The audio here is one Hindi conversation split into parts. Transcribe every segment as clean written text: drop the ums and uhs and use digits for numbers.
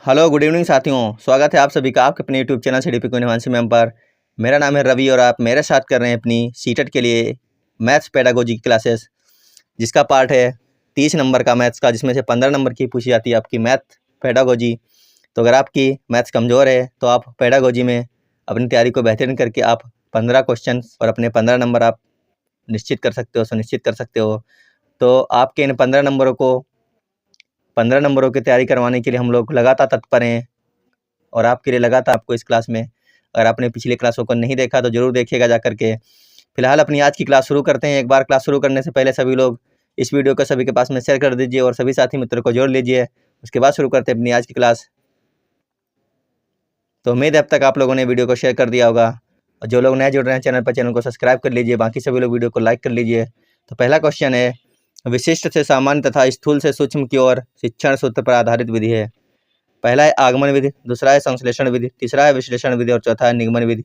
हेलो गुड इवनिंग साथियों, स्वागत है आप सभी का आपके अपने YouTube channel CDP queen Himanshu ma'am पर। मेरा नाम है रवि और आप मेरे साथ कर रहे हैं अपनी सीटेट के लिए मैथ्स पेडागोजी की क्लासेस, जिसका पार्ट है 30 नंबर का मैथ्स का, जिसमें से 15 नंबर की पूछी जाती है आपकी मैथ पेडागोजी। तो अगर आपकी मैथ्स कमज़ोर है तो आप पेडागोजी में अपनी तैयारी को बेहतरीन करके आप 15 क्वेश्चन और अपने 15 नंबर आप निश्चित कर सकते हो, सुनिश्चित कर सकते हो। तो आपके इन 15 नंबरों की तैयारी करवाने के लिए हम लोग लगातार तत्पर हैं और आपके लिए लगातार आपको इस क्लास में, अगर आपने पिछली क्लासों को नहीं देखा तो ज़रूर देखिएगा जा करके। फिलहाल अपनी आज की क्लास शुरू करते हैं। एक बार क्लास शुरू करने से पहले सभी लोग इस वीडियो को सभी के पास में शेयर कर दीजिए और सभी साथी मित्रों को जोड़ लीजिए। उसके बाद शुरू करते हैं अपनी आज की क्लास। तो उम्मीद है अब तक आप लोगों ने वीडियो को शेयर कर दिया होगा, और जो लोग नए जुड़ रहे हैं चैनल पर, चैनल को सब्सक्राइब कर लीजिए। बाकी सभी लोग वीडियो को लाइक कर लीजिए। तो पहला क्वेश्चन है, विशिष्ट से सामान्य तथा स्थूल से सूक्ष्म की ओर शिक्षण सूत्र पर आधारित विधि है। पहला है आगमन विधि, दूसरा है संश्लेषण विधि, तीसरा है विश्लेषण विधि और चौथा है निगमन विधि।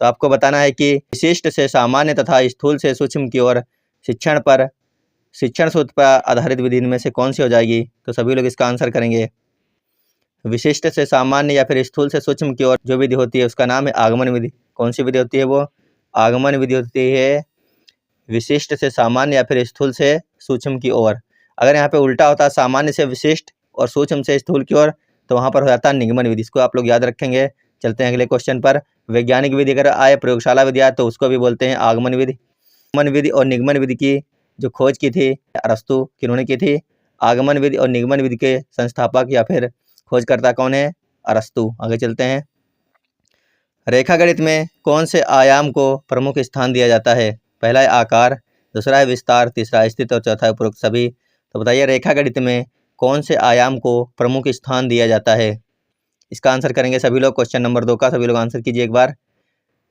तो आपको बताना है कि विशिष्ट से सामान्य तथा स्थूल से सूक्ष्म की ओर शिक्षण सूत्र पर आधारित विधि इनमें से कौन सी हो जाएगी। तो सभी लोग इसका आंसर करेंगे। विशिष्ट से सामान्य या फिर स्थूल से सूक्ष्म की ओर जो विधि होती है उसका नाम है आगमन विधि। कौन सी विधि होती है? वो आगमन विधि होती है। विशिष्ट से सामान्य या फिर स्थूल से सूक्ष्म की ओर। अगर यहाँ पे उल्टा होता है सामान्य से विशिष्ट और सूक्ष्म से स्थूल की ओर, तो वहाँ पर हो जाता है निगमन विधि। इसको आप लोग याद रखेंगे। चलते हैं अगले क्वेश्चन पर। वैज्ञानिक विधि अगर आए, प्रयोगशाला विधि आए, तो उसको भी बोलते हैं आगमन विधि। आगमन विधि और निगमन विधि की जो खोज की थी अरस्तु, किन्होंने की थी? आगमन विधि और निगमन विधि के संस्थापक या फिर खोजकर्ता कौन है? अरस्तु। आगे चलते हैं। रेखागणित में कौन से आयाम को प्रमुख स्थान दिया जाता है? पहला है आकार, दूसरा है विस्तार, तीसरा है स्थिति और चौथा है उपरोक्त सभी। तो बताइए रेखागणित में कौन से आयाम को प्रमुख स्थान दिया जाता है? इसका आंसर करेंगे सभी लोग। क्वेश्चन नंबर 2 का सभी लोग आंसर कीजिए एक बार।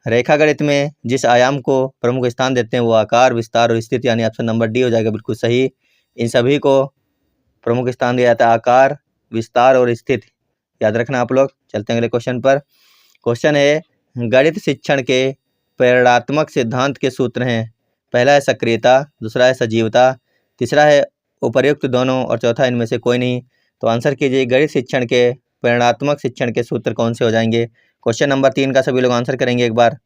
रेखागणित में जिस आयाम को प्रमुख स्थान देते हैं वो आकार, विस्तार और स्थिति, यानी ऑप्शन नंबर डी हो जाएगा बिल्कुल सही। इन सभी को प्रमुख स्थान दिया जाता है, आकार, विस्तार और स्थिति। याद रखना आप लोग। चलते हैं अगले क्वेश्चन पर। क्वेश्चन है, गणित शिक्षण के प्रेरणात्मक सिद्धांत के सूत्र हैं। पहला है सक्रियता, दूसरा है सजीवता, तीसरा है उपर्युक्त दोनों और चौथा इनमें से कोई नहीं। तो आंसर कीजिए, गणित शिक्षण के प्रेरणात्मक शिक्षण के सूत्र कौन से हो जाएंगे? क्वेश्चन नंबर 3 का सभी लोग आंसर करेंगे एक बार।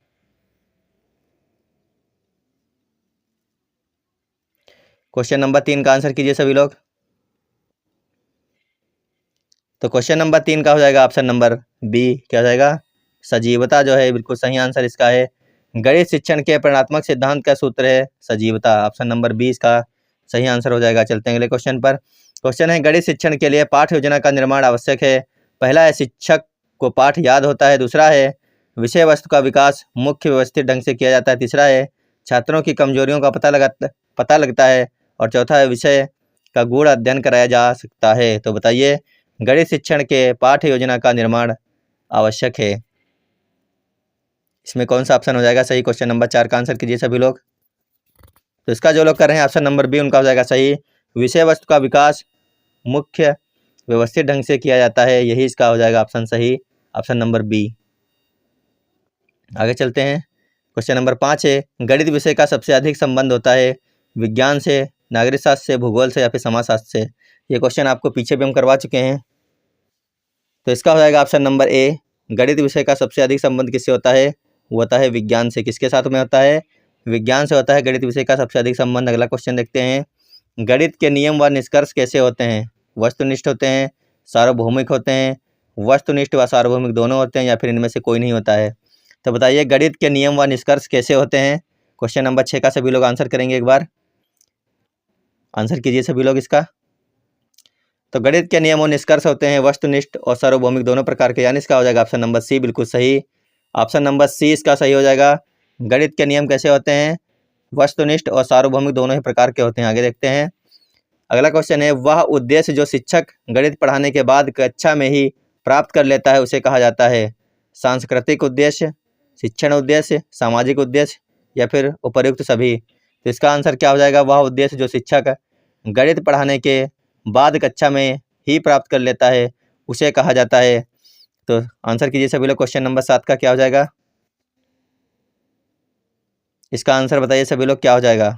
क्वेश्चन नंबर 3 का आंसर कीजिए सभी लोग। तो क्वेश्चन नंबर 3 का हो जाएगा ऑप्शन नंबर बी। क्या हो जाएगा? सजीवता जो है बिल्कुल सही आंसर इसका है। गणित शिक्षण के प्रेरणात्मक सिद्धांत का सूत्र है सजीवता। ऑप्शन नंबर 20 का सही आंसर हो जाएगा। चलते हैं अगले क्वेश्चन पर। क्वेश्चन है, गणित शिक्षण के लिए पाठ योजना का निर्माण आवश्यक है। पहला है सिक्षक को पाठ याद होता है, दूसरा है विषय वस्तु का विकास मुख्य व्यवस्थित ढंग से किया जाता है, तीसरा है छात्रों की कमजोरियों का पता लगता है और चौथा है विषय का गूढ़ अध्ययन कराया जा सकता है। तो बताइए गणित शिक्षण के पाठ्य योजना का निर्माण आवश्यक है, इसमें कौन सा ऑप्शन हो जाएगा सही? क्वेश्चन नंबर 4 का आंसर कीजिए सभी लोग। तो इसका जो लोग कर रहे हैं ऑप्शन नंबर बी, उनका हो जाएगा सही। विषय वस्तु का विकास मुख्य व्यवस्थित ढंग से किया जाता है, यही इसका हो जाएगा ऑप्शन सही, ऑप्शन नंबर बी। आगे चलते हैं। क्वेश्चन नंबर 5 है, गणित विषय का सबसे अधिक संबंध होता है विज्ञान से, नागरिक शास्त्र से, भूगोल से या फिर समाजशास्त्र से? ये क्वेश्चन आपको पीछे भी हम करवा चुके हैं। तो इसका हो जाएगा ऑप्शन नंबर ए। गणित विषय का सबसे अधिक संबंध किससे होता है? वो होता है विज्ञान से। किसके साथ में होता है? विज्ञान से होता है गणित विषय का सबसे अधिक संबंध। अगला क्वेश्चन देखते हैं, गणित के नियम व निष्कर्ष कैसे होते हैं? वस्तुनिष्ठ होते हैं, सार्वभौमिक होते हैं, वस्तुनिष्ठ व सार्वभौमिक दोनों होते हैं या फिर इनमें से कोई नहीं होता है? तो बताइए गणित के नियम व निष्कर्ष कैसे होते हैं? क्वेश्चन नंबर 6 का सभी लोग आंसर करेंगे एक बार। आंसर कीजिए सभी लोग इसका। तो गणित के नियम और निष्कर्ष होते हैं वस्तुनिष्ठ और सार्वभौमिक दोनों प्रकार के, यानी इसका हो जाएगा ऑप्शन नंबर सी बिल्कुल सही। ऑप्शन नंबर सी इसका सही हो जाएगा। गणित के नियम कैसे होते हैं? वस्तुनिष्ठ और सार्वभौमिक दोनों ही प्रकार के होते हैं। आगे देखते हैं। अगला क्वेश्चन है, वह उद्देश्य जो शिक्षक गणित पढ़ाने के बाद कक्षा में ही प्राप्त कर लेता है उसे कहा जाता है? सांस्कृतिक उद्देश्य, शिक्षण उद्देश्य, सामाजिक उद्देश्य या फिर उपर्युक्त सभी? तो इसका आंसर क्या हो जाएगा? वह उद्देश्य जो शिक्षक गणित पढ़ाने के बाद कक्षा में ही प्राप्त कर लेता है उसे कहा जाता है। तो आंसर कीजिए सभी लोग। क्वेश्चन नंबर 7 का क्या हो जाएगा? इसका आंसर बताइए सभी लोग, क्या हो जाएगा?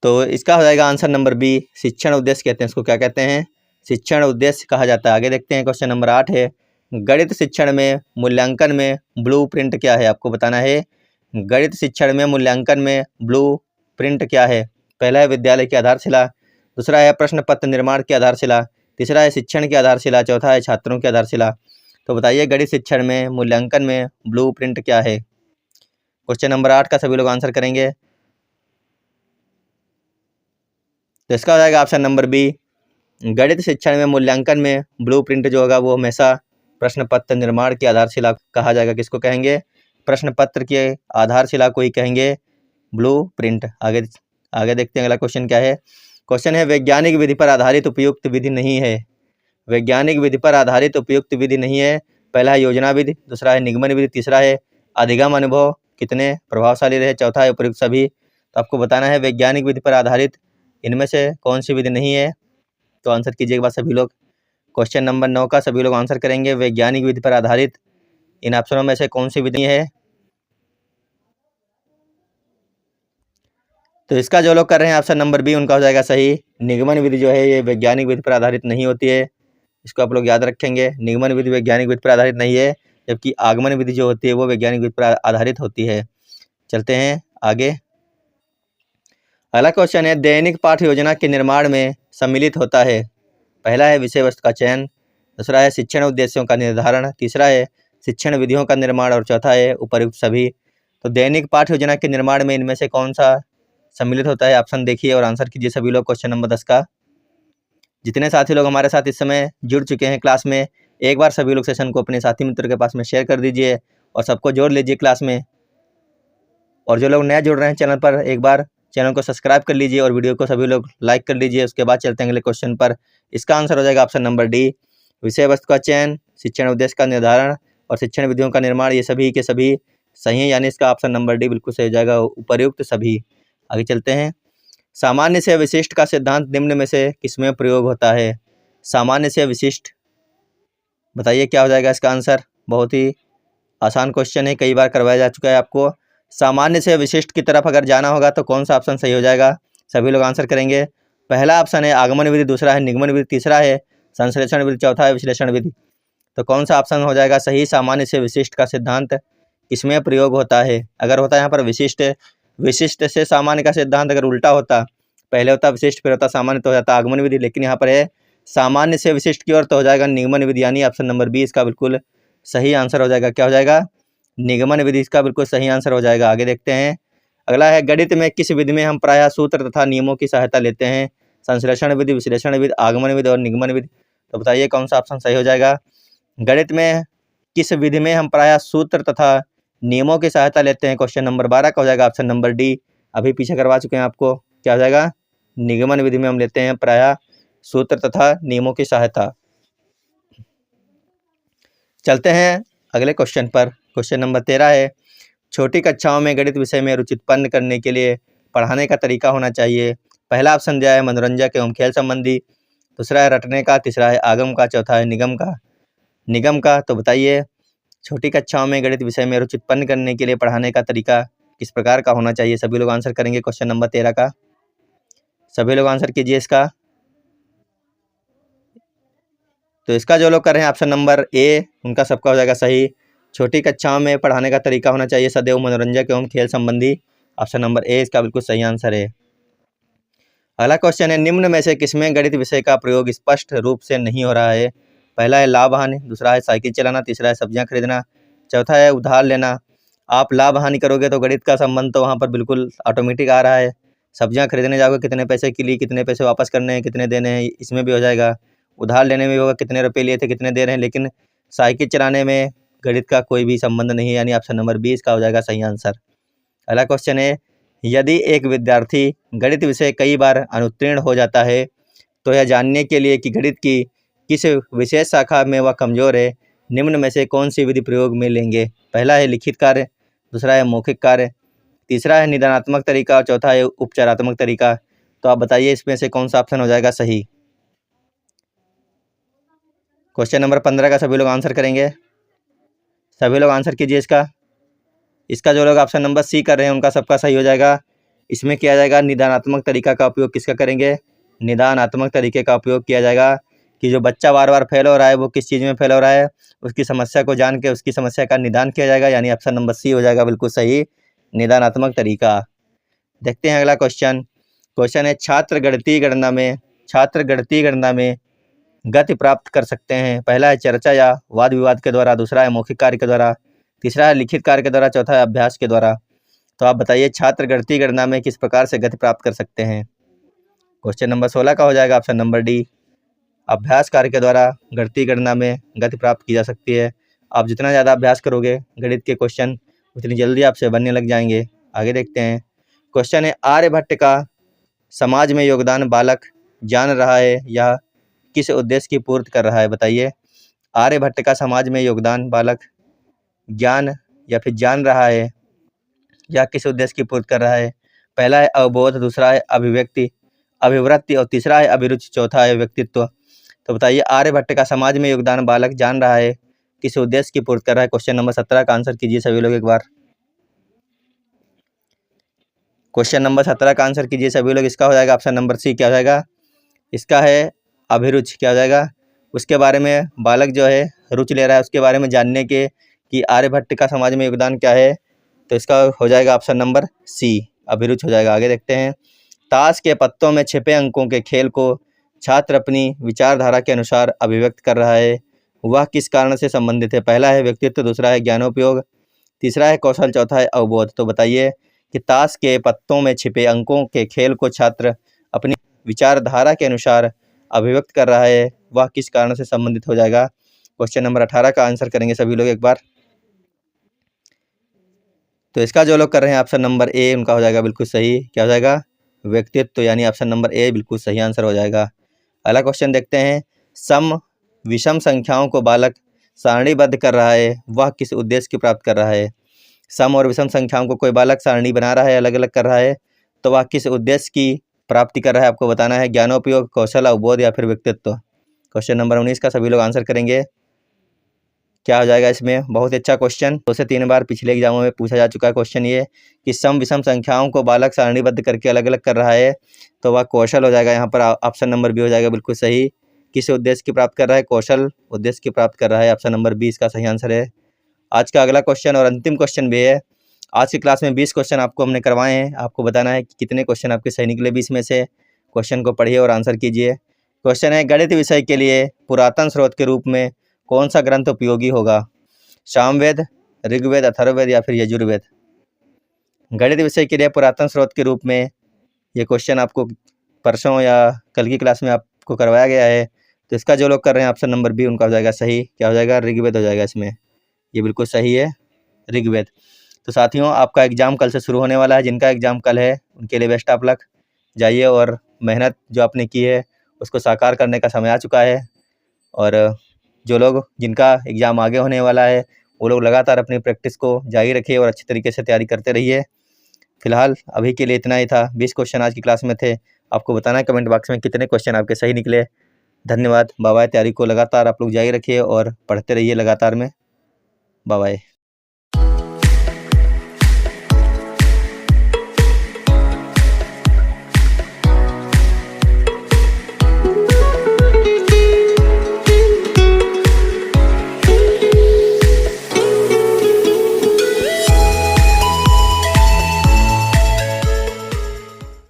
तो इसका हो जाएगा आंसर नंबर बी, शिक्षण उद्देश्य कहते हैं इसको। क्या कहते हैं? शिक्षण उद्देश्य कहा जाता है। आगे देखते हैं, क्वेश्चन नंबर 8 है, गणित शिक्षण में मूल्यांकन में ब्लूप्रिंट क्या है? आपको बताना है गणित शिक्षण में मूल्यांकन में ब्लूप्रिंट क्या है। पहला है विद्यालय की आधारशिला, दूसरा है प्रश्न पत्र निर्माण की आधारशिला, तीसरा है शिक्षण की आधारशिला, चौथा है छात्रों की आधारशिला। तो बताइए गणित शिक्षण में मूल्यांकन में ब्लूप्रिंट क्या है? क्वेश्चन नंबर 8 का सभी लोग आंसर करेंगे। तो इसका हो जाएगा ऑप्शन नंबर बी। गणित शिक्षण में मूल्यांकन में ब्लूप्रिंट जो होगा वो हमेशा प्रश्न पत्र निर्माण की आधारशिला कहा जाएगा। किसको कहेंगे? प्रश्न पत्र की आधारशिला को ही कहेंगे ब्लूप्रिंट। आगे देखते हैं अगला क्वेश्चन क्या है। क्वेश्चन है, वैज्ञानिक विधि पर आधारित उपयुक्त विधि नहीं है। वैज्ञानिक विधि पर आधारित उपयुक्त विधि नहीं है। पहला है योजना विधि, दूसरा है निगमन विधि, तीसरा है अधिगम अनुभव कितने प्रभावशाली रहे, चौथा है उपयुक्त सभी। तो आपको बताना है वैज्ञानिक विधि पर आधारित इनमें से कौन सी विधि नहीं है। तो आंसर कीजिएगा सभी लोग। क्वेश्चन नंबर 9 का सभी लोग आंसर करेंगे, वैज्ञानिक विधि पर आधारित इन ऑप्शनों में से कौन सी विधि है? तो इसका जो लोग कर रहे हैं ऑप्शन नंबर बी उनका हो जाएगा सही। निगमन विधि जो है ये वैज्ञानिक विधि पर आधारित नहीं होती है, इसको आप लोग याद रखेंगे। निगमन विधि वैज्ञानिक विधि पर आधारित नहीं है, जबकि आगमन विधि जो होती है वो वैज्ञानिक विधि पर आधारित होती है। चलते हैं आगे। अगला क्वेश्चन है, दैनिक पाठ्य योजना के निर्माण में सम्मिलित होता है। पहला है विषय वस्तु का चयन, दूसरा है शिक्षण उद्देश्यों का निर्धारण, तीसरा है शिक्षण विधियों का निर्माण और चौथा है उपयुक्त सभी। तो दैनिक पाठ्य योजना के निर्माण में इनमें से कौन सा सम्मिलित होता है? ऑप्शन देखिए और आंसर कीजिए सभी लोग क्वेश्चन नंबर 10 का। जितने साथी लोग हमारे साथ इस समय जुड़ चुके हैं क्लास में, एक बार सभी लोग सेशन को अपने साथी मित्र के पास में शेयर कर दीजिए और सबको जोड़ लीजिए क्लास में। और जो लोग नए जुड़ रहे हैं चैनल पर, एक बार चैनल को सब्सक्राइब कर लीजिए और वीडियो को सभी लोग लाइक कर लीजिए। उसके बाद चलते हैं अगले क्वेश्चन पर। इसका आंसर हो जाएगा ऑप्शन नंबर डी। विषय वस्तु का चयन, शिक्षण उद्देश्य का निर्धारण और शिक्षण विधियों का निर्माण, ये सभी के सभी सही है, यानी इसका ऑप्शन नंबर डी बिल्कुल सही हो जाएगा, उपयुक्त सभी। आगे चलते हैं। सामान्य से विशिष्ट का सिद्धांत निम्न में से किसमें प्रयोग होता है? सामान्य से विशिष्ट, बताइए क्या हो जाएगा इसका आंसर? बहुत ही आसान क्वेश्चन है, कई बार करवाया जा चुका है आपको। सामान्य से विशिष्ट की तरफ अगर जाना होगा तो कौन सा ऑप्शन सही हो जाएगा? सभी लोग आंसर करेंगे। पहला ऑप्शन है आगमन विधि, दूसरा है निगमन विधि, तीसरा है संश्लेषण विधि, चौथा है विश्लेषण विधि। तो कौन सा ऑप्शन हो जाएगा सही? सामान्य से विशिष्ट का सिद्धांत इसमें प्रयोग होता है। अगर होता है यहाँ पर विशिष्ट, विशिष्ट से सामान्य का सिद्धांत अगर उल्टा होता, पहले होता विशिष्ट फिर होता सामान्य, तो हो जाता आगमन विधि, लेकिन यहाँ पर है सामान्य से विशिष्ट की ओर, तो हो जाएगा निगमन विधि, यानी ऑप्शन नंबर बी इसका बिल्कुल सही आंसर हो जाएगा। क्या हो जाएगा? निगमन विधि इसका बिल्कुल सही आंसर हो जाएगा। आगे देखते हैं। अगला है, गणित में किस विधि में हम प्रायः सूत्र तथा नियमों की सहायता लेते हैं? संश्लेषण विधि, विश्लेषण विधि, आगमन विधि और निगमन विधि। तो बताइए कौन सा ऑप्शन सही हो जाएगा? गणित में किस विधि में हम प्रायः सूत्र तथा नियमों की सहायता लेते हैं? क्वेश्चन नंबर 12 का हो जाएगा ऑप्शन नंबर डी। अभी पीछे करवा चुके हैं आपको। क्या हो जाएगा? निगमन विधि में हम लेते हैं प्रायः सूत्र तथा नियमों की सहायता। चलते हैं अगले क्वेश्चन पर। क्वेश्चन नंबर 13 है, छोटी कक्षाओं में गणित विषय में रुचि उत्पन्न करने के लिए पढ़ाने का तरीका होना चाहिए। पहला ऑप्शन दिया है मनोरंजक एवं खेल संबंधी, दूसरा है रटने का, तीसरा है आगम का, चौथा है निगम का। तो बताइए छोटी कक्षाओं में गणित विषय में रुचि उत्पन्न करने के लिए पढ़ाने का तरीका किस प्रकार का होना चाहिए? सभी लोग आंसर करेंगे क्वेश्चन नंबर 13 का। सभी लोग आंसर कीजिए इसका। तो इसका जो लोग कर रहे हैं ऑप्शन नंबर ए, उनका सबका हो जाएगा सही। छोटी कक्षाओं में पढ़ाने का तरीका होना चाहिए सदैव मनोरंजक एवं खेल संबंधी। ऑप्शन नंबर ए इसका बिल्कुल सही आंसर है। अगला क्वेश्चन है, निम्न में से किसमें गणित विषय का प्रयोग स्पष्ट रूप से नहीं हो रहा है? पहला है लाभ हानि, दूसरा है साइकिल चलाना, तीसरा है सब्जियां खरीदना, चौथा है उधार लेना। आप लाभ हानि करोगे तो गणित का संबंध तो वहाँ पर बिल्कुल ऑटोमेटिक आ रहा है। सब्जियां खरीदने जाओगे कितने पैसे की ली, कितने पैसे वापस करने हैं, कितने देने हैं, इसमें भी हो जाएगा। उधार लेने में होगा कितने रुपए लिए थे, कितने दे रहे हैं। लेकिन साइकिल चलाने में गणित का कोई भी संबंध नहीं है, यानी ऑप्शन नंबर 20 का हो जाएगा सही आंसर। अगला क्वेश्चन है, यदि एक विद्यार्थी गणित विषय कई बार अनुत्तीर्ण हो जाता है तो यह जानने के लिए कि गणित की किस विशेष शाखा में वह कमजोर है, निम्न में से कौन सी विधि प्रयोग में लेंगे? पहला है लिखित कार्य, दूसरा है मौखिक कार्य, तीसरा है निदानात्मक तरीका और चौथा है उपचारात्मक तरीका। तो आप बताइए इसमें से कौन सा ऑप्शन हो जाएगा सही? क्वेश्चन नंबर 15 का सभी लोग आंसर करेंगे। सभी लोग आंसर कीजिए इसका जो लोग ऑप्शन नंबर सी कर रहे हैं उनका सबका सही हो जाएगा। इसमें किया जाएगा निदानात्मक तरीका का उपयोग। किसका करेंगे? निदानात्मक तरीके का उपयोग किया जाएगा। कि जो बच्चा बार बार फेल हो रहा है वो किस चीज़ में फेल हो रहा है, उसकी समस्या को जान के उसकी समस्या का निदान किया जाएगा, यानी ऑप्शन नंबर सी हो जाएगा बिल्कुल सही, निदानात्मक तरीका। देखते हैं अगला क्वेश्चन। क्वेश्चन है छात्र गणितीय गणना में गति प्राप्त कर सकते हैं। पहला है चर्चा या वाद विवाद के द्वारा, दूसरा है मौखिक कार्य के द्वारा, तीसरा है लिखित कार्य के द्वारा, चौथा है अभ्यास के द्वारा। तो आप बताइए छात्र गणितीय गणना में किस प्रकार से गति प्राप्त कर सकते हैं। क्वेश्चन नंबर 16 का हो जाएगा ऑप्शन नंबर डी, अभ्यास कार्य के द्वारा गणितीय गणना में गति प्राप्त की जा सकती है। आप जितना ज़्यादा अभ्यास करोगे गणित के क्वेश्चन उतनी जल्दी आपसे बनने लग जाएंगे। आगे देखते हैं। क्वेश्चन है आर्यभट्ट का समाज में योगदान बालक जान रहा है या किस उद्देश्य की पूर्ति कर रहा है। बताइए आर्यभट्ट का समाज में योगदान बालक ज्ञान या फिर जान रहा है या किस उद्देश्य की पूर्ति कर रहा है। पहला है अवबोध, दूसरा है अभिवृत्ति और तीसरा है अभिरुचि, चौथा है व्यक्तित्व। तो बताइए आर्यभट्ट का समाज में योगदान बालक जान रहा है किस उद्देश्य की पूर्ति कर रहा है। क्वेश्चन नंबर 17 का आंसर कीजिए सभी लोग एक बार। क्वेश्चन नंबर 17 का आंसर कीजिए सभी लोग। इसका हो जाएगा ऑप्शन नंबर सी, क्या हो जाएगा, इसका है अभिरुचि, क्या हो जाएगा, उसके बारे में बालक जो है रुचि ले रहा है उसके बारे में जानने के कि आर्यभट्ट का समाज में योगदान क्या है। तो इसका हो जाएगा ऑप्शन नंबर सी, अभिरुचि हो जाएगा। आगे देखते हैं। ताश के पत्तों में छिपे अंकों के खेल को छात्र अपनी विचारधारा के अनुसार अभिव्यक्त कर रहा है, वह किस कारण से संबंधित है। पहला है व्यक्तित्व, दूसरा है ज्ञानोपयोग, तीसरा है कौशल, चौथा है अवबोध। तो बताइए कि ताश के पत्तों में छिपे अंकों के खेल को छात्र अपनी विचारधारा के अनुसार अभिव्यक्त कर रहा है, वह किस कारण से संबंधित हो जाएगा। क्वेश्चन नंबर 18 का आंसर करेंगे सभी लोग एक बार। तो इसका जो लोग कर रहे हैं ऑप्शन नंबर ए, उनका हो जाएगा बिल्कुल सही, क्या हो जाएगा, व्यक्तित्व, तो यानी ऑप्शन नंबर ए बिल्कुल सही आंसर हो जाएगा। अगला क्वेश्चन देखते हैं। सम विषम संख्याओं को बालक सारणीबद्ध कर रहा है, वह किस उद्देश्य की प्राप्त कर रहा है। सम और विषम संख्याओं को कोई बालक सारणी बना रहा है, अलग अलग कर रहा है, तो वह किस उद्देश्य की प्राप्ति कर रहा है, आपको बताना है। ज्ञानोपयोग, कौशल, अवबोध या फिर व्यक्तित्व। क्वेश्चन नंबर 19 का सभी लोग आंसर करेंगे, क्या हो जाएगा इसमें। बहुत अच्छा क्वेश्चन, 2 से 3 बार पिछले एग्जामों में पूछा जा चुका है क्वेश्चन ये कि सम विषम संख्याओं को बालक सारणीबद्ध करके अलग अलग कर रहा है, तो वह कौशल हो जाएगा। यहाँ पर ऑप्शन नंबर बी हो जाएगा बिल्कुल सही। किस उद्देश्य की प्राप्त कर रहा है, कौशल उद्देश्य की प्राप्त कर रहा है, ऑप्शन नंबर 20 का सही आंसर है। आज का अगला क्वेश्चन और अंतिम क्वेश्चन भी है। आज की क्लास में 20 क्वेश्चन आपको हमने करवाए हैं, आपको बताना है कि कितने क्वेश्चन आपके सही निकले 20 में से। क्वेश्चन को पढ़िए और आंसर कीजिए। क्वेश्चन है गणित विषय के लिए पुरातन स्रोत के रूप में कौन सा ग्रंथ उपयोगी होगा। सामवेद, ऋग्वेद, अथर्ववेद या फिर यजुर्वेद। गणित विषय के लिए पुरातन स्रोत के रूप में ये क्वेश्चन आपको परसों या कल की क्लास में आपको करवाया गया है, तो इसका जो लोग कर रहे हैं ऑप्शन नंबर बी, उनका हो जाएगा सही, क्या हो जाएगा, ऋग्वेद हो जाएगा इसमें, ये बिल्कुल सही है, ऋग्वेद। तो साथियों आपका एग्ज़ाम कल से शुरू होने वाला है, जिनका एग्ज़ाम कल है उनके लिए बेस्ट ऑफ लक। जाइए और मेहनत जो आपने की है उसको साकार करने का समय आ चुका है, और जो लोग जिनका एग्ज़ाम आगे होने वाला है वो लोग लगातार अपनी प्रैक्टिस को जारी रखिए और अच्छे तरीके से तैयारी करते रहिए। फिलहाल अभी के लिए इतना ही था। 20 क्वेश्चन आज की क्लास में थे। आपको बताना है कमेंट बॉक्स में कितने क्वेश्चन आपके सही निकले। धन्यवाद। Bye bye. तैयारी को लगातार आप लोग जारी रखिए और पढ़ते रहिए लगातार में। Bye bye.